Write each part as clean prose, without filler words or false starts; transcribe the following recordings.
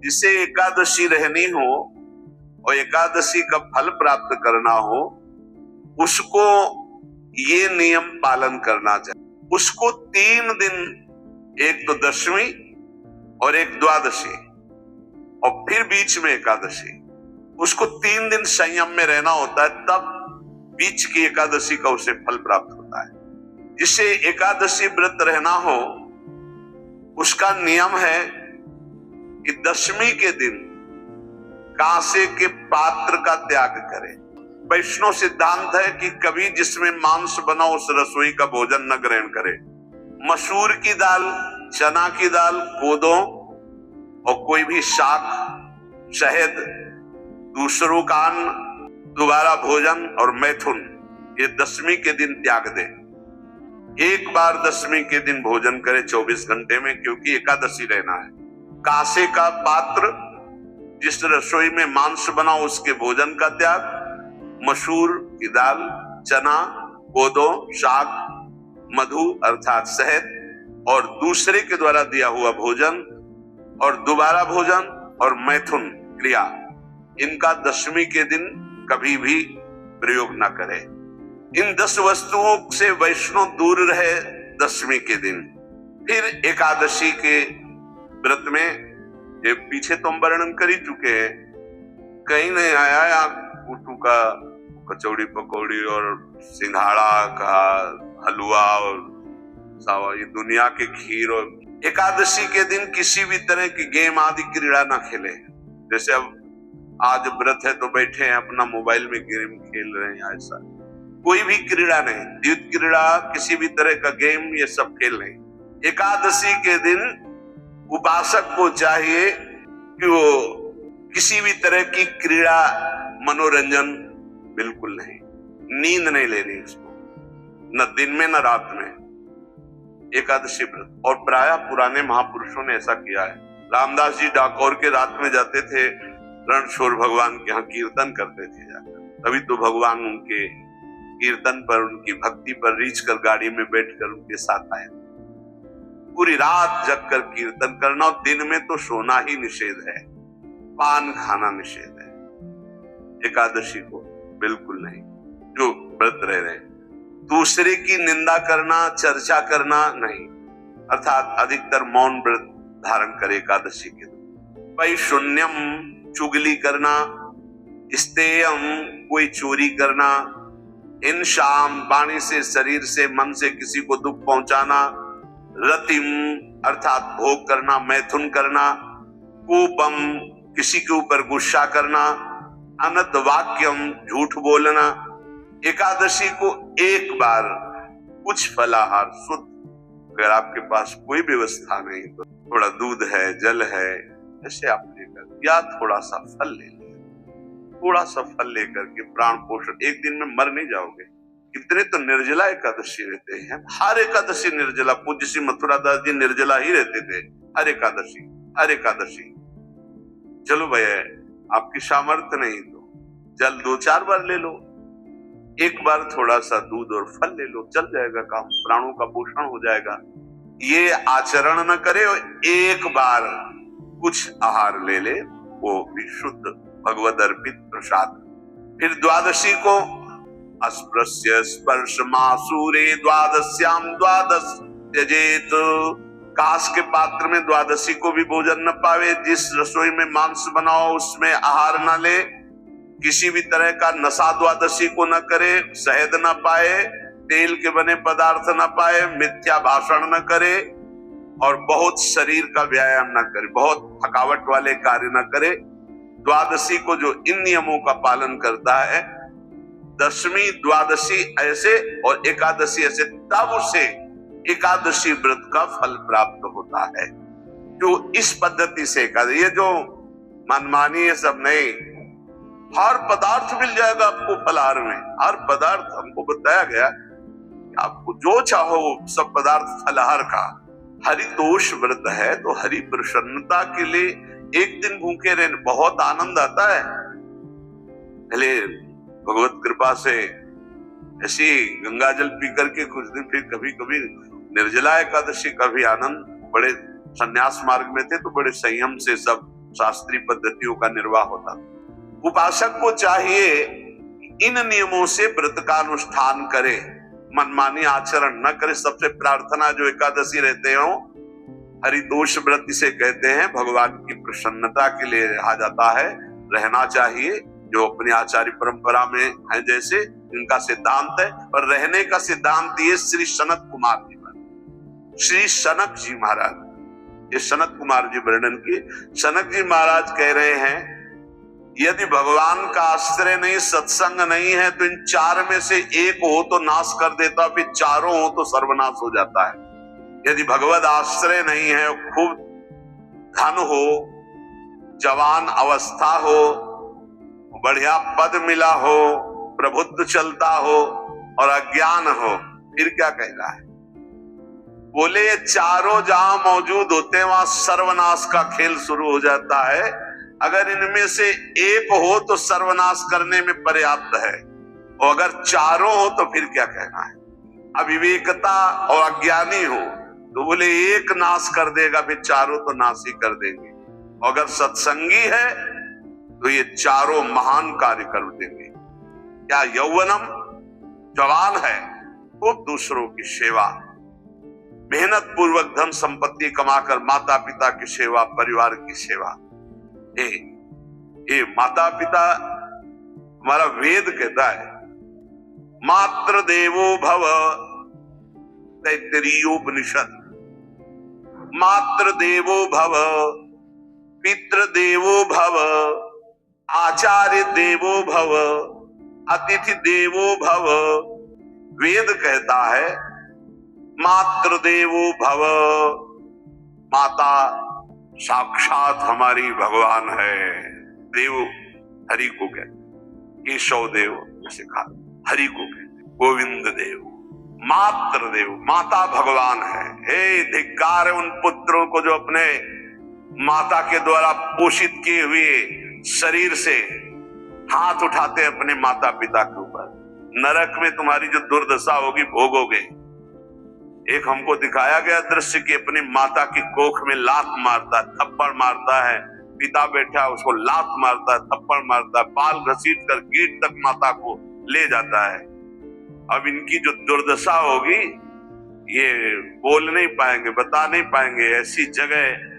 जिसे एकादशी रहनी हो और एकादशी का फल प्राप्त करना हो, उसको ये नियम पालन करना चाहिए। उसको 3 दिन, एक तो दशमी और एक द्वादशी और फिर बीच में एकादशी, उसको 3 दिन संयम में रहना होता है, तब बीच की एकादशी का उसे फल प्राप्त होता है। जिसे एकादशी व्रत रहना हो उसका नियम है कि दशमी के दिन कांसे के पात्र का त्याग करे। वैष्णव सिद्धांत है कि कभी जिसमें मांस बना उस रसोई का भोजन न ग्रहण करे। मसूर की दाल, चना की दाल, कोदो और कोई भी शाक, शहद, दूसरों का अन्न, दोबारा भोजन और मैथुन, ये दशमी के दिन त्याग दे। एक बार दशमी के दिन भोजन करे 24 घंटे में, क्योंकि एकादशी रहना है। कांसे का पात्र, जिस रसोई में मांस बना उसके भोजन का त्याग, मसूर की दाल, चना, कोदो, शाक, मधु अर्थात शहद और दूसरे के द्वारा दिया हुआ भोजन और दोबारा भोजन और मैथुन क्रिया, इनका दशमी के दिन कभी भी प्रयोग न करें। इन 10 वस्तुओं से वैष्णव दूर रहे दशमी के दिन। फिर एकादशी के व्रत में, ये पीछे तो हम वर्णन कर ही चुके हैं, कहीं नहीं आया कुटू का कचौड़ी पकौड़ी और सिंघाड़ा का हलवा और सावा, ये दुनिया के खीर। और एकादशी के दिन किसी भी तरह की गेम आदि क्रीड़ा ना खेले। जैसे अब आज व्रत है तो बैठे हैं अपना मोबाइल में गेम खेल रहे हैं, ऐसा कोई भी क्रीड़ा नहीं, द्वैत क्रीड़ा, किसी भी तरह का गेम, ये सब खेल नहीं। एकादशी के दिन उपासक को चाहिए कि वो किसी भी तरह की क्रीड़ा, मनोरंजन बिल्कुल नहीं, नींद नहीं लेनी उसको, न दिन में न रात में। एकादशी व्रत, और प्रायः पुराने महापुरुषों ने ऐसा किया है। रामदास जी डाकोर के रात में जाते थे, रणछोड़ भगवान के यहाँ कीर्तन करते थे जाकर, तभी तो भगवान उनके कीर्तन पर, उनकी भक्ति पर रीछ कर गाड़ी में बैठकर उनके साथ आए। पूरी रात जगकर कीर्तन करना, और दिन में तो सोना ही निषेध है, पान खाना निषेध है। एकादशी को बिल्कुल नहीं, जो व्रत रह रहे। दूसरे की निंदा करना, चर्चा करना नहीं, अर्थात अधिकतर मौन व्रत धारण करे एकादशी के दिन। भाई शून्यम, चुगली करना, स्तेयम, कोई चोरी करना, हिंसाम, वाणी से, शरीर से, मन से किसी को दुख पहुंचाना, रतिम अर्थात भोग करना, मैथुन करना, कोपम, किसी के ऊपर गुस्सा करना, अनत वाक्यम, झूठ बोलना। एकादशी को एक बार कुछ फलाहार शुद्ध, अगर आपके पास कोई व्यवस्था नहीं तो थोड़ा दूध है, जल है, ऐसे आप लेकर, या थोड़ा सा फल ले लें, थोड़ा सा फल लेकर के प्राण पोषण, एक दिन में मर नहीं जाओगे। कितने तो निर्जला एकादशी रहते हैं, हर एकादशी निर्जला। पूज्य श्री मथुरादास जी निर्जला ही रहते थे, हर एकादशी, हर एकादशी। चलो भैया, आपकी सामर्थ्य नहीं तो जल 2-4 बार ले लो, एक बार थोड़ा सा दूध और फल ले लो, चल जाएगा काम, प्राणों का पोषण हो जाएगा। ये आचरण न करे, एक बार कुछ आहार ले ले, वो भी शुद्ध भगवद अर्पित प्रसाद। फिर द्वादशी को अस्पृश्य स्पर्श मासूरे द्वादश्याम द्वादश त्यजेत, कांस के पात्र में द्वादशी को भी भोजन न पावे। जिस रसोई में मांस बनाओ उसमें आहार न ले, किसी भी तरह का नशा द्वादशी को न करे, शहद न पाए, तेल के बने पदार्थ न पाए, मिथ्या भाषण न करे और बहुत शरीर का व्यायाम न करे, बहुत थकावट वाले कार्य न करे। द्वादशी को जो इन नियमों का पालन करता है, दशमी, द्वादशी ऐसे और एकादशी ऐसे, तब उसे एकादशी व्रत का फल प्राप्त होता है। जो इस पद्धति से ये जो मनमानी है सब नहीं, हर पदार्थ मिल जाएगा आपको फलाहार में, हर पदार्थ हमको बताया गया, आपको जो चाहो सब पदार्थ फलाहार का। हरितोष व्रत है तो हरि प्रसन्नता के लिए एक दिन भूखे रहने बहुत आनंद आता है। पहले भगवत कृपा से ऐसी गंगा जल पी करके कुछ दिन, फिर कभी कभी निर्जला एकादशी का भी आनंद। बड़े संन्यास मार्ग में थे तो बड़े संयम से सब शास्त्रीय पद्धतियों का निर्वाह होता। उपासक को चाहिए इन नियमों से व्रत का अनुष्ठान करे, मनमानी आचरण न करे। सबसे प्रार्थना जो एकादशी रहते हो, हरितोष व्रत इसे कहते हैं, भगवान की प्रसन्नता के लिए रहा जाता है, रहना चाहिए। जो अपनी आचार्य परंपरा में है जैसे इनका सिद्धांत है, और रहने का सिद्धांत ये श्री सनत कुमार जी महाराज, श्री सनक जी महाराज, ये सनत कुमार जी वर्णन किए। सनक जी महाराज कह रहे हैं यदि भगवान का आश्रय नहीं, सत्संग नहीं है, तो इन चार में से एक हो तो नाश कर देता, फिर चारों हो तो सर्वनाश हो जाता है। यदि भगवत आश्रय नहीं है, खूब धन हो, जवान अवस्था हो, बढ़िया पद मिला हो, प्रभुत्व चलता हो और अज्ञान हो, फिर क्या कहना है? बोले ये चारों जहां मौजूद होते हैं वहां सर्वनाश का खेल शुरू हो जाता है। अगर इनमें से एक हो तो सर्वनाश करने में पर्याप्त है, और अगर चारों हो तो फिर क्या कहना है? अविवेकता और अज्ञानी हो तो बोले एक नाश कर देगा, फिर चारों तो नाश ही कर देंगे। और अगर सत्संगी है तो ये चारों महान कार्य कर देंगे। क्या यौवनम, जवान है, खूब दूसरों की सेवा, मेहनत पूर्वक धन संपत्ति कमाकर माता पिता की सेवा, परिवार की सेवा। ये माता पिता, हमारा वेद कहता है मातृ देवो भव, तैत्तिरीयोपनिषद, मातृ देवो भव, पितृ देवो भव, आचार्य देवो भव, अतिथि देवो भव। वेद कहता है मातृ देवो भव, माता साक्षात हमारी भगवान है। देव हरि को कहते, केशव देव सिखा, हरि को कहते, गोविंद देव। मातृ देव, माता भगवान है। हे धिक्कार है उन पुत्रों को जो अपने माता के द्वारा पोषित किए हुए शरीर से हाथ उठाते अपने माता पिता के ऊपर। नरक में तुम्हारी जो दुर्दशा होगी भोगोगे। एक हमको दिखाया गया दृश्य कि अपनी माता की कोख में लात मारता है, थप्पड़ मारता है, पिता बैठा उसको लात मारता है, थप्पड़ मारता है, बाल घसीट कर गिर तक माता को ले जाता है। अब इनकी जो दुर्दशा होगी ये बोल नहीं पाएंगे, बता नहीं पाएंगे। ऐसी जगह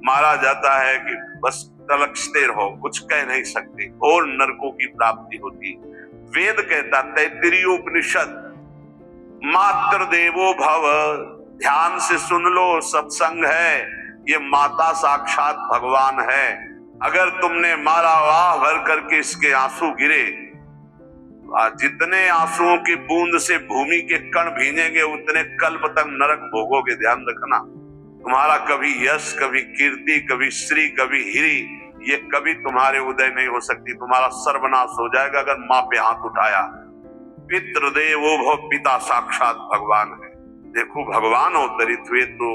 मारा जाता है कि बस तलकते रहो, कुछ कह नहीं सकते, और नरकों की प्राप्ति होती। वेद कहता, तैत्तिरीयोपनिषद, मातृ देवो भव, ध्यान से सुन लो, सत्संग है, ये माता साक्षात भगवान है। अगर तुमने मारा, वाह भर करके इसके आंसू गिरे, जितने आंसुओं की बूंद से भूमि के कण भींजेंगे उतने कल्प तक नरक भोगोगे। ध्यान रखना, तुम्हारा कभी यश, कभी कीर्ति, कभी श्री, कभी हिरी, ये कभी तुम्हारे उदय नहीं हो सकती। तुम्हारा सर्वनाश हो जाएगा अगर माँ पे हाथ उठाया। पितृदेवो भव, पिता साक्षात भगवान है। देखो भगवान अवतरित हुए तो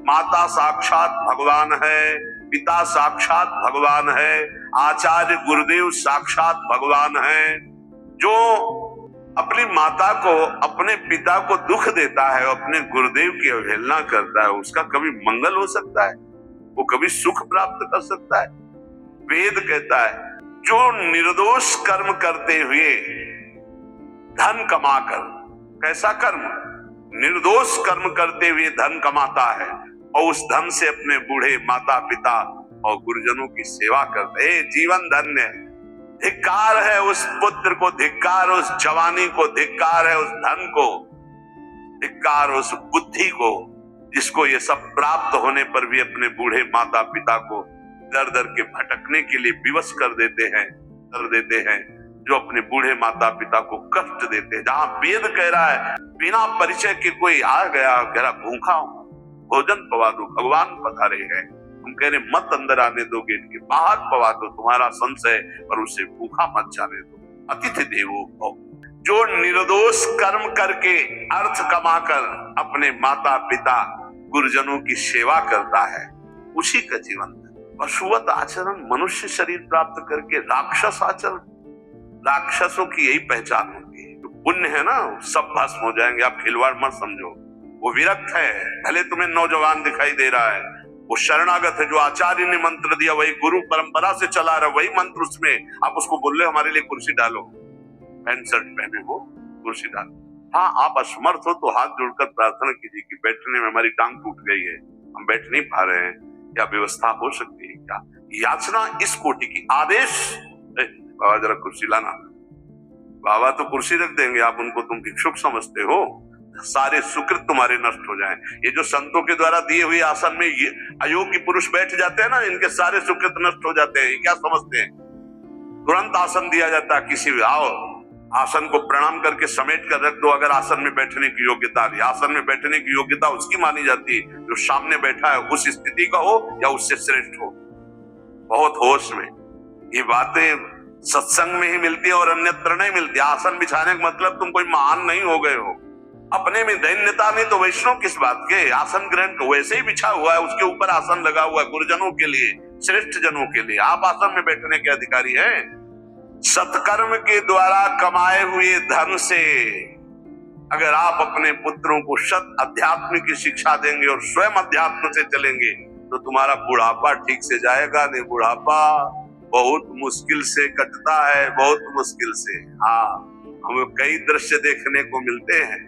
माता साक्षात भगवान है, पिता साक्षात भगवान है, आचार्य गुरुदेव साक्षात भगवान है। जो अपनी माता को, अपने पिता को दुख देता है, अपने गुरुदेव की अवहेलना करता है, उसका कभी मंगल हो सकता है? वो कभी सुख प्राप्त कर सकता है? वेद कहता है जो निर्दोष कर्म करते हुए धन कमाकर, कैसा कर्म? निर्दोष कर्म करते हुए धन कमाता है और उस धन से अपने बूढ़े माता पिता और गुरुजनों की सेवा करते हैं, जीवन धन्य। धिक्कार है उस पुत्र को, धिक्कार उस जवानी को, धिक्कार है उस धन को, धिक्कार उस बुद्धि को जिसको ये सब प्राप्त होने पर भी अपने बूढ़े माता पिता को दर दर के भटकने के लिए विवश कर देते हैं, जो अपने बूढ़े माता पिता को कष्ट देते हैं। जहां वेद कह रहा है बिना परिचय के कोई आ गया, कह रहा भूखा हूं, भोजन पवा दो, भगवान पधारे हैं, तुम कह रहे मत अंदर आने दो, गेट के बाहर पवा दो, तुम्हारा संशय, और उसे भूखा मत जाने दो। अतिथि देवो भव, जो निर्दोष कर्म करके अर्थ कमाकर अपने माता पिता गुरुजनों की सेवा करता है, उसी का जीवन। पशुवत आचरण, मनुष्य शरीर प्राप्त करके राक्षस आचरण, राक्षसों की यही पहचान होती है। तो पुण्य है ना, सब भस्म हो जाएंगे। आप खिलवाड़ मत समझो, वो विरक्त है, भले तुम्हें नौजवान दिखाई दे रहा है, वो शरणागत है, जो आचार्य ने मंत्र दिया वही गुरु परंपरा से चला रहा, वही मंत्र उसमें, आप उसको बोल रहे हमारे लिए कुर्सी डालो, पैंट शर्ट पहने हो कुर्सी डालो। हाँ, आप असमर्थ हो तो हाथ जोड़कर प्रार्थना कीजिए कि बैठने में हमारी टांग टूट गई है, हम बैठ नहीं पा रहे हैं, क्या व्यवस्था हो सकती है क्या? याचना इस कोटि की। आदेश, बाबा जरा कुर्सी लाना, बाबा तो कुर्सी रख देंगे, आप उनको तुम भिक्षुक समझते हो, सारे सुकृत तुम्हारे नष्ट हो जाएं। ये जो संतों के द्वारा दिए हुए आसन में ये अयोग्य पुरुष बैठ जाते हैं ना, इनके सारे सुकृत नष्ट हो जाते हैं। ये क्या समझते हैं? तुरंत आसन दिया जाता है, किसी आओ आसन को प्रणाम करके समेट कर रख दो, अगर आसन में बैठने की योग्यता है। आसन में बैठने की योग्यता उसकी मानी जाती है जो सामने बैठा है उस स्थिति का हो या उससे श्रेष्ठ हो। बहुत होश में, ये बातें सत्संग में ही मिलती है और अन्यत्र नहीं मिलती। आसन बिछाने का मतलब तुम कोई महान नहीं हो गए हो, अपने में दैन्यता नहीं तो वैष्णव किस बात के? आसन ग्रहण वैसे ही बिछा हुआ है, उसके ऊपर आसन लगा हुआ है गुरुजनों के लिए, श्रेष्ठ जनों के लिए। आप आसन में बैठने के अधिकारी हैं। सत्कर्म के द्वारा कमाए हुए धन से अगर आप अपने पुत्रों को सत अध्यात्म की शिक्षा देंगे और स्वयं अध्यात्म से चलेंगे तो तुम्हारा बुढ़ापा ठीक से जाएगा नहीं। बुढ़ापा बहुत मुश्किल से कटता है, बहुत मुश्किल से। हाँ, हमें कई दृश्य देखने को मिलते हैं